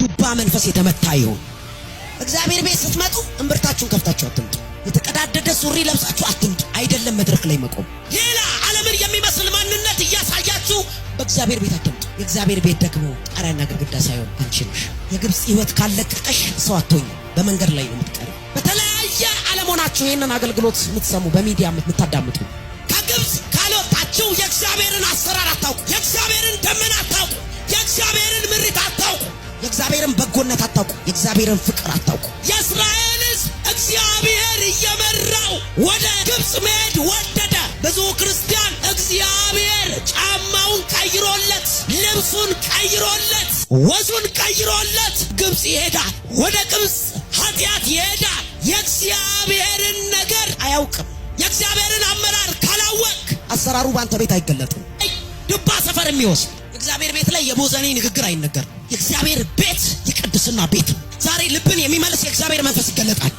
ዱባ መንፈስ የተመታ ይሁን። እግዚአብሔር ቤት ስትመጡ እምብርታችሁን ከፍታችሁ አትምጡ። የተቀዳደደ ሱሪ ለብሳችሁ አትምጡ። አይደለም መድረክ ላይ መቆም፣ ሌላ ዓለምን የሚመስል ማንነት እያሳያችሁ በእግዚአብሔር ቤት አትምጡ። የእግዚአብሔር ቤት ደግሞ ጣሪያና ግድግዳ ሳይሆን አንቺ ነሽ። የግብጽ ሕይወት ካለቀቀሽ ሰው አትሆኝ፣ በመንገድ ላይ ነው የምትቀሪው። በተለያየ ዓለም ሆናችሁ ይህንን አገልግሎት የምትሰሙ በሚዲያ የምታዳምጡ ከግብጽ ካልወጣችሁ የእግዚአብሔርን አሰራር አታውቁ፣ የእግዚአብሔርን ደመና አታውቁ፣ የእግዚአብሔርን ምሪት አታውቁ፣ የእግዚአብሔርን በጎነት አታውቁ፣ የእግዚአብሔርን ፍቅር አታውቁ። የእስራኤል ሕዝብ እግዚአብሔር እየመራው ወደ ግብጽ መሄድ ወደደ። ብዙ ክርስቲያን እግዚአብሔር ጫማውን ቀይሮለት፣ ልብሱን ቀይሮለት፣ ወዙን ቀይሮለት ግብጽ ይሄዳል። ወደ ግብጽ ኃጢአት ይሄዳል። የእግዚአብሔርን ነገር አያውቅም። የእግዚአብሔርን አመራር ካላወቅ አሰራሩ ባንተ ቤት አይገለጥም። ዱባ ሰፈር የሚወስድ የእግዚአብሔር ቤት ላይ የቦዘኔ ንግግር አይነገርም። የእግዚአብሔር ቤት የቅድስና ቤት። ዛሬ ልብን የሚመልስ የእግዚአብሔር መንፈስ ይገለጣል።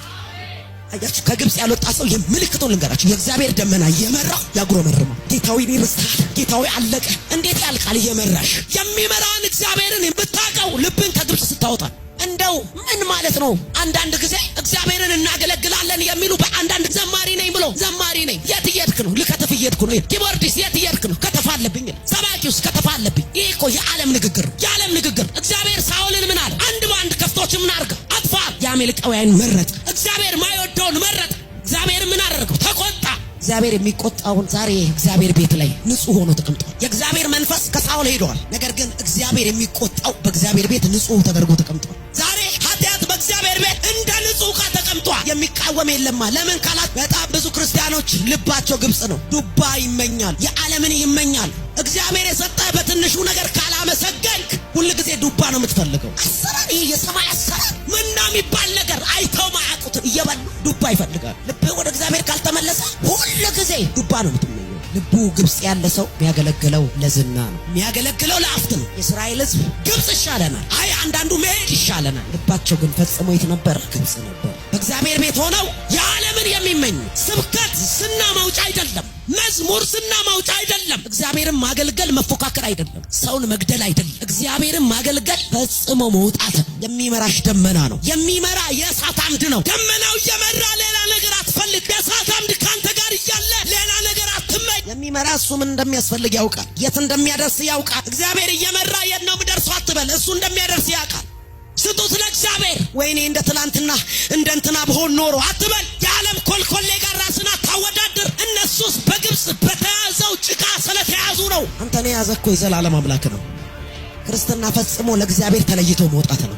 አያችሁ፣ ከግብጽ ያልወጣ ሰው የምልክቱን ልንገራችሁ። የእግዚአብሔር ደመና እየመራው ያጉረመርማል። ጌታዊ ይርስታል፣ ጌታዊ አለቀ። እንዴት ያልቃል? እየመራሽ የሚመራን እግዚአብሔርን የምታውቀው ልብን ከግብጽ ስታወጣ። እንደው ምን ማለት ነው? አንዳንድ ጊዜ እግዚአብሔርን እናገለግላለን የሚሉ በአንዳንድ ዘማሪ ነኝ ብሎ ዘማሪ ነኝ። የት እየሄድክ ነው? ልከተፍ እየሄድኩ ነው። ኪቦርዲስ የት እየሄድክ ነው? ከተፍ አለብኝ። ሰባኪውስ ከተፍ አለብኝ። ይህ እኮ የዓለም ንግግር፣ የዓለም ንግግር። እግዚአብሔር ሳኦልን ምን አለ? አንድ በአንድ ከፍቶች ምን አድርገ አጥፋ። የአማሌቃውያን መረጥ። እግዚአብሔር ማይወደውን መረጥ። እግዚአብሔር ምን አደረገው? ተቆጣ። እግዚአብሔር የሚቆጣውን ዛሬ እግዚአብሔር ቤት ላይ ንጹህ ሆኖ ተቀምጧል። የእግዚአብሔር መንፈስ ከሳኦል ሄዷል። ነገር ግን እግዚአብሔር የሚቆጣው በእግዚአብሔር ቤት ንጹህ ተደርጎ ተቀምጧል። ዛሬ ኃጢአት በእግዚአብሔር ቤት እንደ ንጹህ ዕቃ ተቀምጧል። የሚቃወም የለማ። ለምን ካላት በጣም ብዙ ክርስቲያኖች ልባቸው ግብጽ ነው። ዱባ ይመኛል፣ የዓለምን ይመኛል። እግዚአብሔር የሰጠህ በትንሹ ነገር ካላመሰገንክ ሁል ጊዜ ዱባ ነው የምትፈልገው። አሰራር፣ ይህ የሰማይ አሰራር ምና የሚባል ነገር አይተው ማያውቁትን እየበሉ ዱባ ይፈልጋል። ልብህ ወደ እግዚአብሔር ካልተመለሰ ሁል ጊዜ ዱባ ነው የምትመኘው። ልቡ ግብጽ ያለ ሰው የሚያገለግለው ለዝና ነው፣ የሚያገለግለው ለአፍት ነው። የእስራኤል ሕዝብ ግብጽ ይሻለናል፣ አይ አንዳንዱ መሄድ ይሻለናል። ልባቸው ግን ፈጽሞ የት ነበር? ግብጽ ነበር። በእግዚአብሔር ቤት ሆነው የዓለምን የሚመኙ ስብከት ስና ማውጫ አይደለም፣ መዝሙር ስና ማውጫ አይደለም። እግዚአብሔርን ማገልገል መፎካከር አይደለም፣ ሰውን መግደል አይደለም። እግዚአብሔርን ማገልገል ፈጽሞ መውጣት። የሚመራሽ ደመና ነው፣ የሚመራ የእሳት አምድ ነው። ደመናው እየመራ ሌላ ነገር አትፈልግ። የእሳት አምድ ካንተ ጋር እያለ ሌላ ነገር አትመኝ። የሚመራ እሱ ምን እንደሚያስፈልግ ያውቃል፣ የት እንደሚያደርስ ያውቃል። እግዚአብሔር እየመራ የት ነው የምደርሰው አትበል፣ እሱ እንደሚያደርስ ያውቃል። ስጡት ለእግዚአብሔር። ወይኔ እንደ ትላንትና እንደ እንትና ብሆን ኖሮ አትበል። የዓለም ኮልኮሌ ጋር ራስን አታወዳድር። እነሱስ በግብጽ በተያዘው ጭቃ ስለተያዙ ነው። አንተን የያዘ እኮ የዘላለም አምላክ ነው። ክርስትና ፈጽሞ ለእግዚአብሔር ተለይቶ መውጣት ነው።